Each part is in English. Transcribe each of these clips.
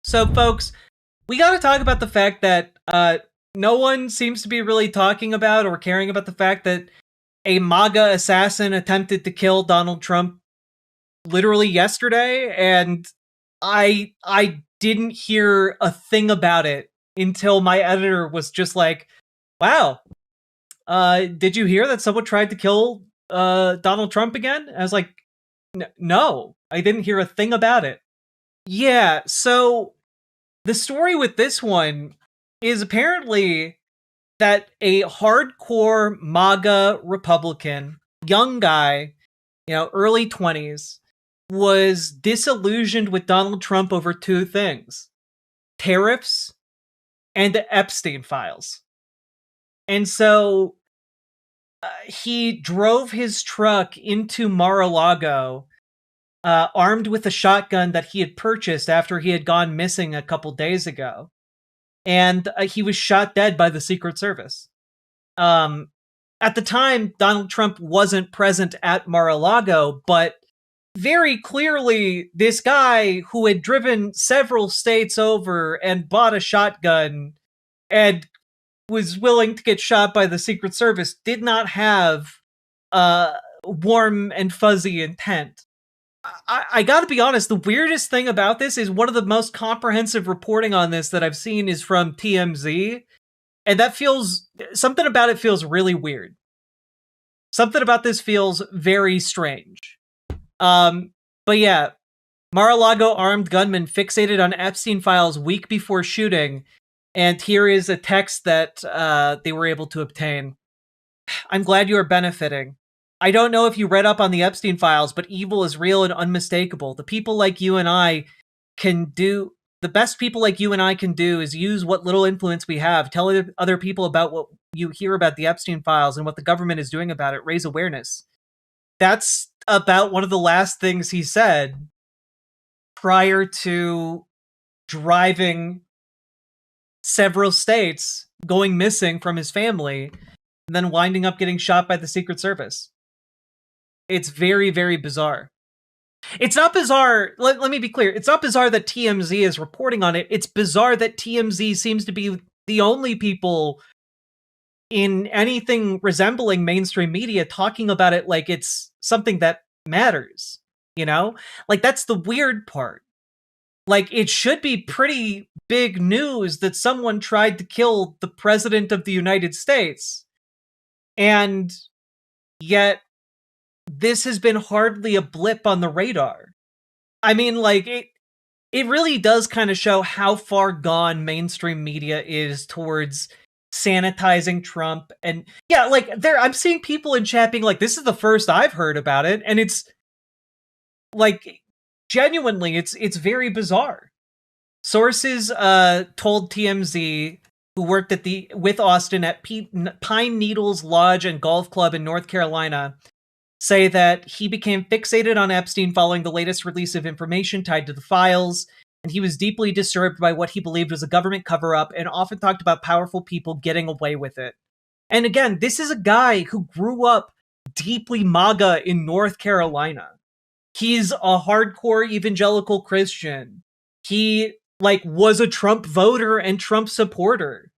So, folks, we got to talk about the fact that no one seems to be really talking about or caring about the fact that a MAGA assassin attempted to kill Donald Trump literally yesterday, and I didn't hear a thing about it until my editor was just like, "Wow, did you hear that someone tried to kill Donald Trump again?" I was like, "No, I didn't hear a thing about it." Yeah, so the story with this one is apparently that a hardcore MAGA Republican, young guy, early 20s, was disillusioned with Donald Trump over two things: tariffs and the Epstein files. And so he drove his truck into Mar-a-Lago, armed with a shotgun that he had purchased after he had gone missing a couple days ago. And he was shot dead by the Secret Service. Um, at the time, Donald Trump wasn't present at Mar-a-Lago, but very clearly, this guy who had driven several states over and bought a shotgun and was willing to get shot by the Secret Service did not have warm and fuzzy intent. I gotta be honest, the weirdest thing about this is one of the most comprehensive reporting on this that I've seen is from TMZ, and that feels, something about it feels really weird. Something about this feels very strange. But yeah, Mar-a-Lago armed gunman fixated on Epstein files week before shooting, and here is a text that they were able to obtain. "I'm glad you are benefiting. I don't know if you read up on the Epstein files, but evil is real and unmistakable. The best people like you and I can do is use what little influence we have, tell other people about what you hear about the Epstein files and what the government is doing about it, raise awareness." That's about one of the last things he said prior to driving several states, going missing from his family, and then winding up getting shot by the Secret Service. It's very, very bizarre. It's not bizarre, let me be clear, it's not bizarre that TMZ is reporting on it, it's bizarre that TMZ seems to be the only people in anything resembling mainstream media talking about it like it's something that matters, you know? Like, that's the weird part. Like, it should be pretty big news that someone tried to kill the President of the United States, and yet this has been hardly a blip on the radar. I mean, like, it really does kind of show how far gone mainstream media is towards sanitizing Trump. And yeah, like, I'm seeing people in chat being like, this is the first I've heard about it, and it's like, genuinely, it's very bizarre. Sources told TMZ, who worked with Austin at Pine Needles Lodge and Golf Club in North Carolina, say that he became fixated on Epstein following the latest release of information tied to the files, and he was deeply disturbed by what he believed was a government cover-up and often talked about powerful people getting away with it. And again, this is a guy who grew up deeply MAGA in North Carolina. He's a hardcore evangelical Christian. He, like, was a Trump voter and Trump supporter.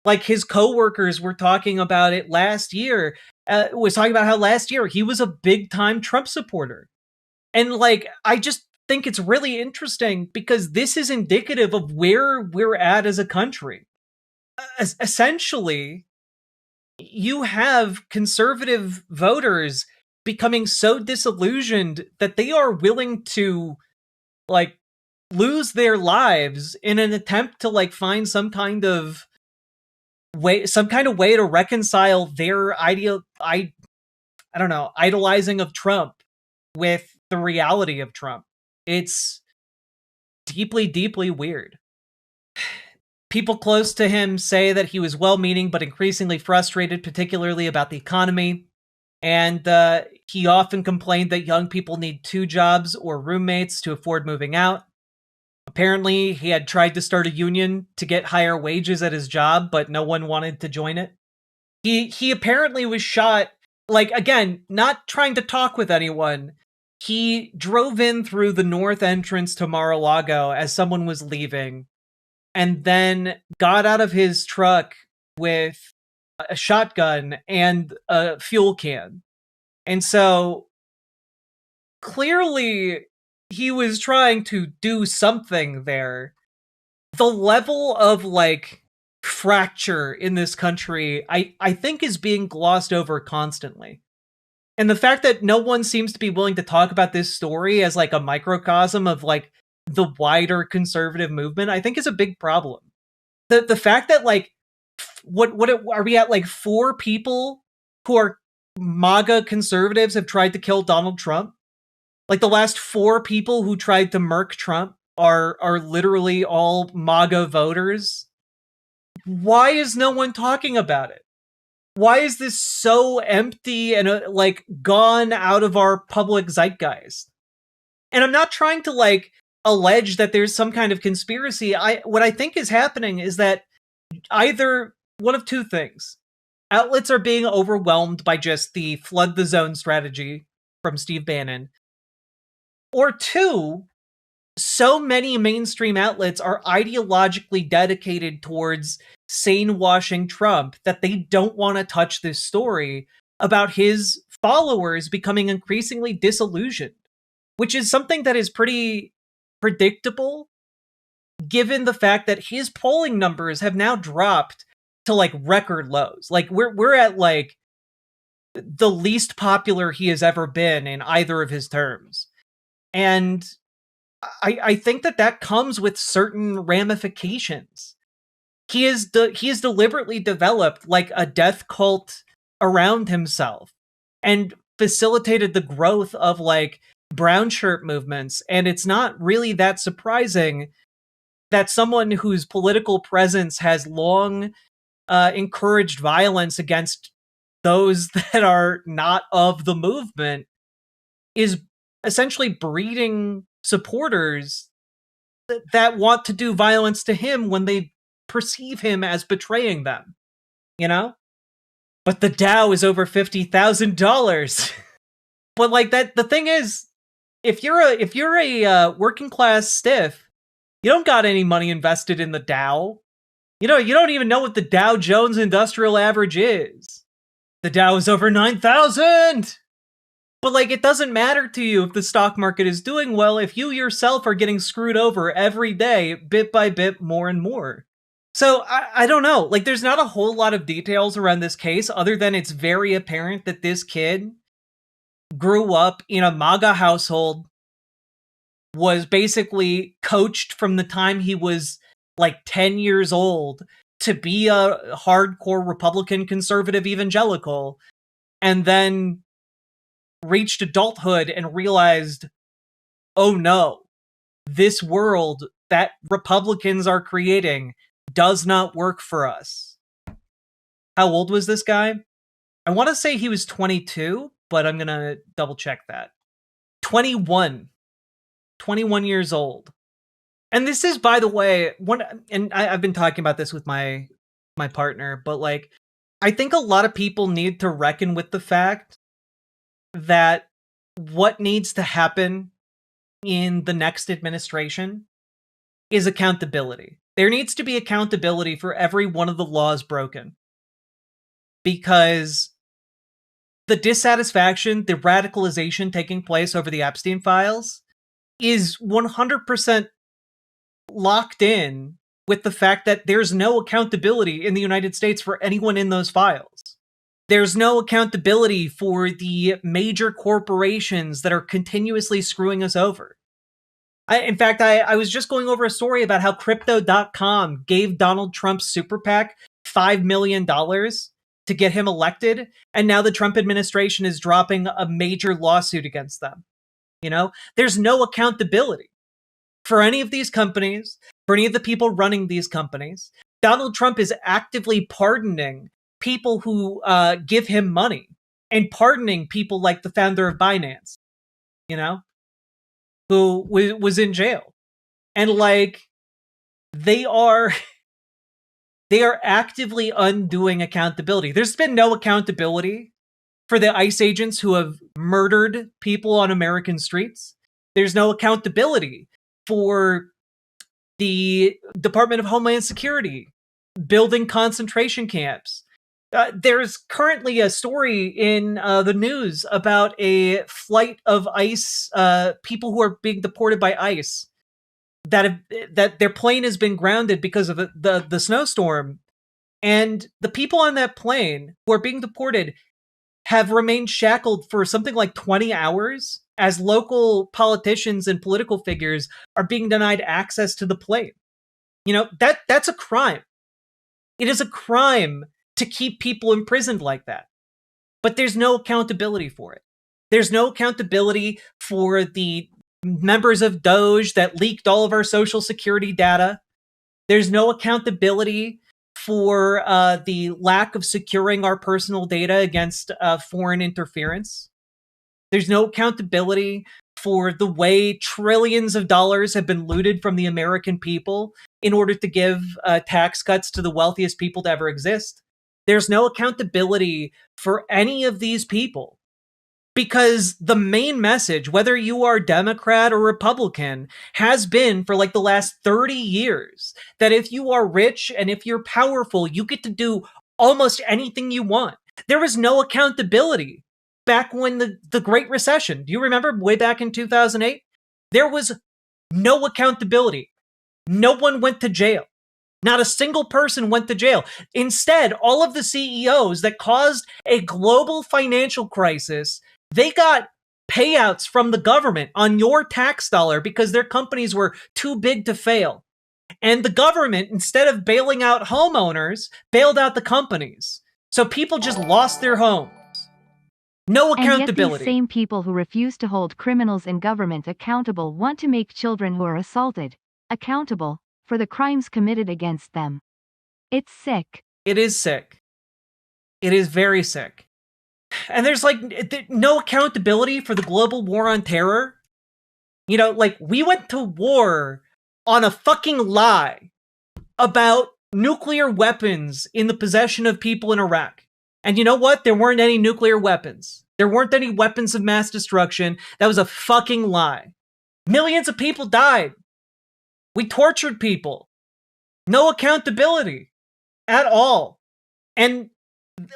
Like, his coworkers were talking about it last year, was talking about how last year he was a big-time Trump supporter. And, like, I just think it's really interesting because this is indicative of where we're at as a country. Essentially, you have conservative voters becoming so disillusioned that they are willing to, like, lose their lives in an attempt to, like, find some kind of way to reconcile their idolizing of Trump with the reality of Trump. It's deeply, deeply weird. People close to him say that he was well-meaning but increasingly frustrated, particularly about the economy. And he often complained that young people need 2 jobs or roommates to afford moving out. Apparently, he had tried to start a union to get higher wages at his job, but no one wanted to join it. He apparently was shot, like, again, not trying to talk with anyone, He drove in through the north entrance to Mar-a-Lago as someone was leaving, and then got out of his truck with a shotgun and a fuel can. And so clearly he was trying to do something there. The level of like fracture in this country, I think is being glossed over constantly. And the fact that no one seems to be willing to talk about this story as like a microcosm of like the wider conservative movement, I think is a big problem. The fact that like are we at like 4 people who are MAGA conservatives have tried to kill Donald Trump? Like the last 4 people who tried to murk Trump are literally all MAGA voters. Why is no one talking about it? Why is this so empty and like gone out of our public zeitgeist? And I'm not trying to like allege that there's some kind of conspiracy. What I think is happening is that either one of 2 things. Outlets are being overwhelmed by just the flood the zone strategy from Steve Bannon. Or 2, so many mainstream outlets are ideologically dedicated towards sane washing Trump that they don't want to touch this story about his followers becoming increasingly disillusioned, which is something that is pretty predictable given the fact that his polling numbers have now dropped to like record lows. Like we're at like the least popular he has ever been in either of his terms. And I think that comes with certain ramifications. He has deliberately developed like a death cult around himself and facilitated the growth of like brown shirt movements. And it's not really that surprising that someone whose political presence has long encouraged violence against those that are not of the movement is essentially breeding supporters that want to do violence to him when they perceive him as betraying them, you know? But the Dow is over $50,000. But like that, the thing is, if you're a working class stiff, you don't got any money invested in the Dow. You know, you don't even know what the Dow Jones Industrial Average is. The Dow is over 9,000. But like, it doesn't matter to you if the stock market is doing well if you yourself are getting screwed over every day, bit by bit, more and more. So I don't know. Like, there's not a whole lot of details around this case other than it's very apparent that this kid grew up in a MAGA household, was basically coached from the time he was like 10 years old to be a hardcore Republican conservative evangelical, and then reached adulthood and realized, oh no, this world that Republicans are creating does not work for us. How old was this guy? I want to say he was 22, but I'm going to double check that. 21 years old. And this is, by the way, I've been talking about this with my partner, but like, I think a lot of people need to reckon with the fact that what needs to happen in the next administration is accountability. There needs to be accountability for every one of the laws broken. Because the dissatisfaction, the radicalization taking place over the Epstein files is 100% locked in with the fact that there's no accountability in the United States for anyone in those files. There's no accountability for the major corporations that are continuously screwing us over. In fact, I was just going over a story about how Crypto.com gave Donald Trump's super PAC $5 million to get him elected, and now the Trump administration is dropping a major lawsuit against them. You know, there's no accountability for any of these companies, for any of the people running these companies. Donald Trump is actively pardoning people who give him money, and pardoning people like the founder of Binance, you know, who was in jail. And like, they are actively undoing accountability. There's been no accountability for the ICE agents who have murdered people on American streets. There's no accountability for the Department of Homeland Security building concentration camps. There's currently a story in the news about a flight of ICE people who are being deported by ICE that their plane has been grounded because of the snowstorm, and the people on that plane who are being deported have remained shackled for something like 20 hours as local politicians and political figures are being denied access to the plane. You know, that's a crime. It is a crime to keep people imprisoned like that. But there's no accountability for it. There's no accountability for the members of Doge that leaked all of our social security data. There's no accountability for the lack of securing our personal data against foreign interference. There's no accountability for the way trillions of dollars have been looted from the American people in order to give tax cuts to the wealthiest people to ever exist. There's no accountability for any of these people. Because the main message, whether you are Democrat or Republican, has been for like the last 30 years that if you are rich and if you're powerful, you get to do almost anything you want. There was no accountability back when the Great Recession. Do you remember way back in 2008? There was no accountability. No one went to jail. Not a single person went to jail. Instead, all of the CEOs that caused a global financial crisis, they got payouts from the government on your tax dollar because their companies were too big to fail. And the government, instead of bailing out homeowners, bailed out the companies. So people just lost their homes. No accountability. And yet these same people who refuse to hold criminals in government accountable want to make children who are assaulted accountable for the crimes committed against them. It's sick. It is sick. It is very sick. And there's like no accountability for the global war on terror. You know, like we went to war on a fucking lie about nuclear weapons in the possession of people in Iraq. And you know what? There weren't any nuclear weapons. There weren't any weapons of mass destruction. That was a fucking lie. Millions of people died. We tortured people. No accountability at all. And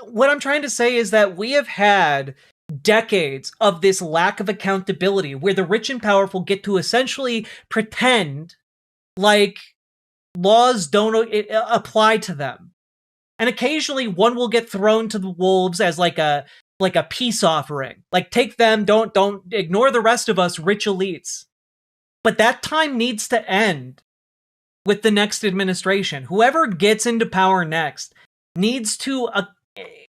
what I'm trying to say is that we have had decades of this lack of accountability where the rich and powerful get to essentially pretend like laws don't apply to them. And occasionally one will get thrown to the wolves as like a peace offering. Like take them, don't ignore the rest of us rich elites. But that time needs to end with the next administration. Whoever gets into power next needs to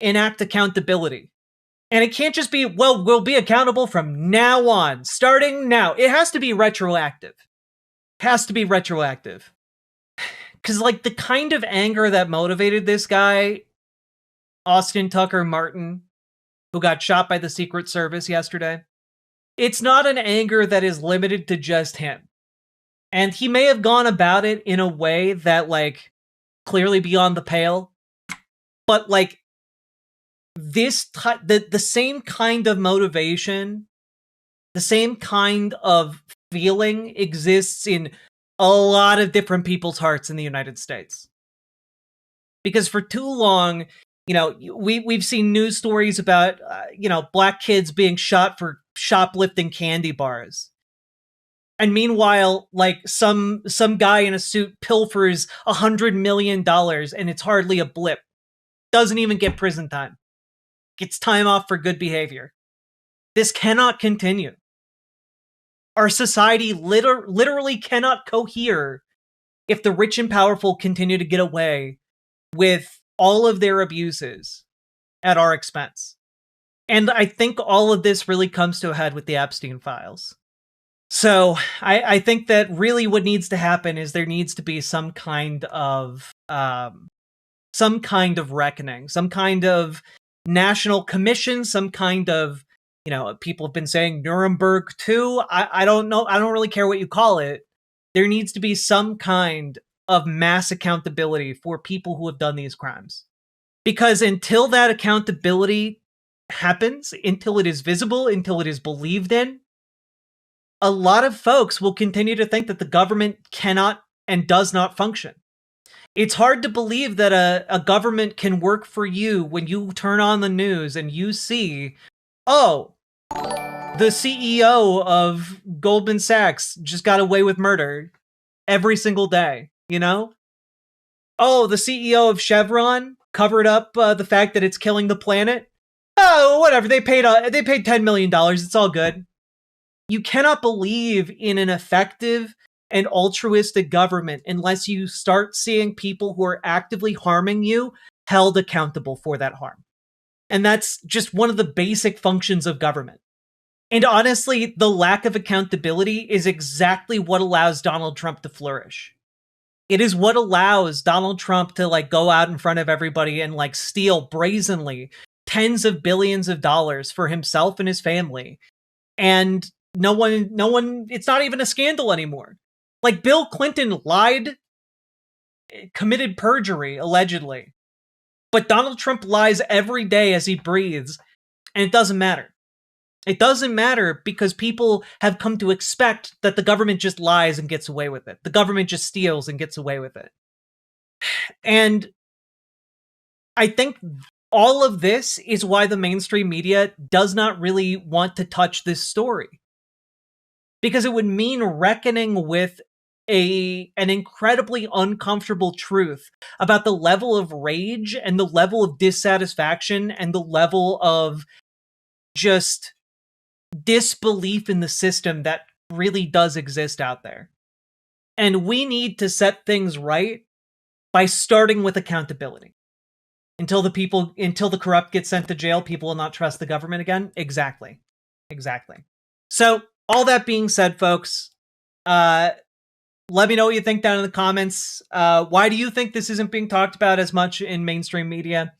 enact accountability. And it can't just be, well, we'll be accountable from now on, starting now. It has to be retroactive. It has to be retroactive. Because, like, the kind of anger that motivated this guy, Austin Tucker Martin, who got shot by the Secret Service yesterday, it's not an anger that is limited to just him. And he may have gone about it in a way that, like, clearly beyond the pale. But, like, the same kind of motivation, the same kind of feeling exists in a lot of different people's hearts in the United States. Because for too long, you know, we've seen news stories about, you know, black kids being shot for shoplifting candy bars. And meanwhile, like some guy in a suit pilfers $100 million and it's hardly a blip. Doesn't even get prison time. Gets time off for good behavior. This cannot continue. Our society literally cannot cohere if the rich and powerful continue to get away with all of their abuses at our expense. And I think all of this really comes to a head with the Epstein files. So I think that really what needs to happen is there needs to be some kind of reckoning, some kind of national commission, some kind of, you know, people have been saying Nuremberg too. I don't know. I don't really care what you call it. There needs to be some kind of mass accountability for people who have done these crimes. Because until that accountability happens, until it is visible, until it is believed in, a lot of folks will continue to think that the government cannot and does not function. It's hard to believe that a government can work for you when you turn on the news and you see, oh, the CEO of Goldman Sachs just got away with murder every single day, you know? Oh, the CEO of Chevron covered up the fact that it's killing the planet. Oh, whatever. They paid $10 million. It's all good. You cannot believe in an effective and altruistic government unless you start seeing people who are actively harming you held accountable for that harm. And that's just one of the basic functions of government. And honestly, the lack of accountability is exactly what allows Donald Trump to flourish. It is what allows Donald Trump to go out in front of everybody and steal brazenly tens of billions of dollars for himself and his family. And no one, it's not even a scandal anymore. Bill Clinton lied, committed perjury, allegedly. But Donald Trump lies every day as he breathes, and it doesn't matter. It doesn't matter because people have come to expect that the government just lies and gets away with it. The government just steals and gets away with it. And I think all of this is why the mainstream media does not really want to touch this story. Because it would mean reckoning with an incredibly uncomfortable truth about the level of rage and the level of dissatisfaction and the level of just disbelief in the system that really does exist out there. And we need to set things right by starting with accountability. Until the corrupt get sent to jail, people will not trust the government again. Exactly. So, all that being said, folks, let me know what you think down in the comments. Why do you think this isn't being talked about as much in mainstream media?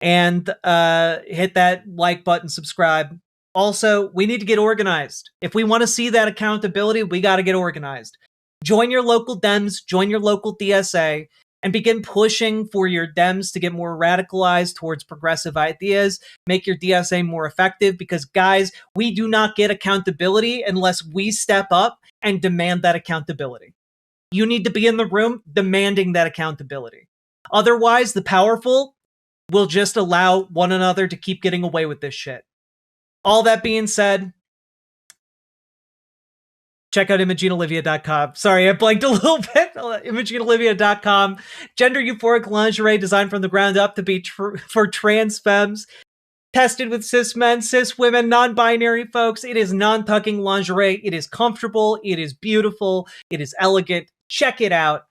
And hit that like button, subscribe. Also, we need to get organized. If we want to see that accountability, we got to get organized. Join your local Dems, join your local DSA, and begin pushing for your Dems to get more radicalized towards progressive ideas. Make your DSA more effective because, guys, we do not get accountability unless we step up and demand that accountability. You need to be in the room demanding that accountability. Otherwise, the powerful will just allow one another to keep getting away with this shit. All that being said, check out ImogeneOlivia.com. Sorry, I blanked a little bit. ImogeneOlivia.com. Gender euphoric lingerie designed from the ground up to be for trans femmes. Tested with cis men, cis women, non-binary folks. It is non-tucking lingerie. It is comfortable. It is beautiful. It is elegant. Check it out.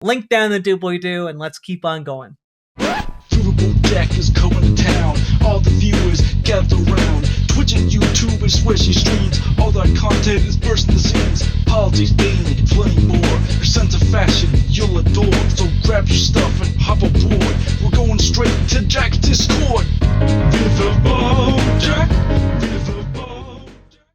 Link down in the doobly-doo, and let's keep on going. Riverboat Jack is coming to town. All the viewers gather round. Twitch and YouTube and swishy streams. All that content is bursting the seams. Politics, dating, plenty more. Your sense of fashion you'll adore. So grab your stuff and hop aboard. We're going straight to Jack's Discord. Riverboat.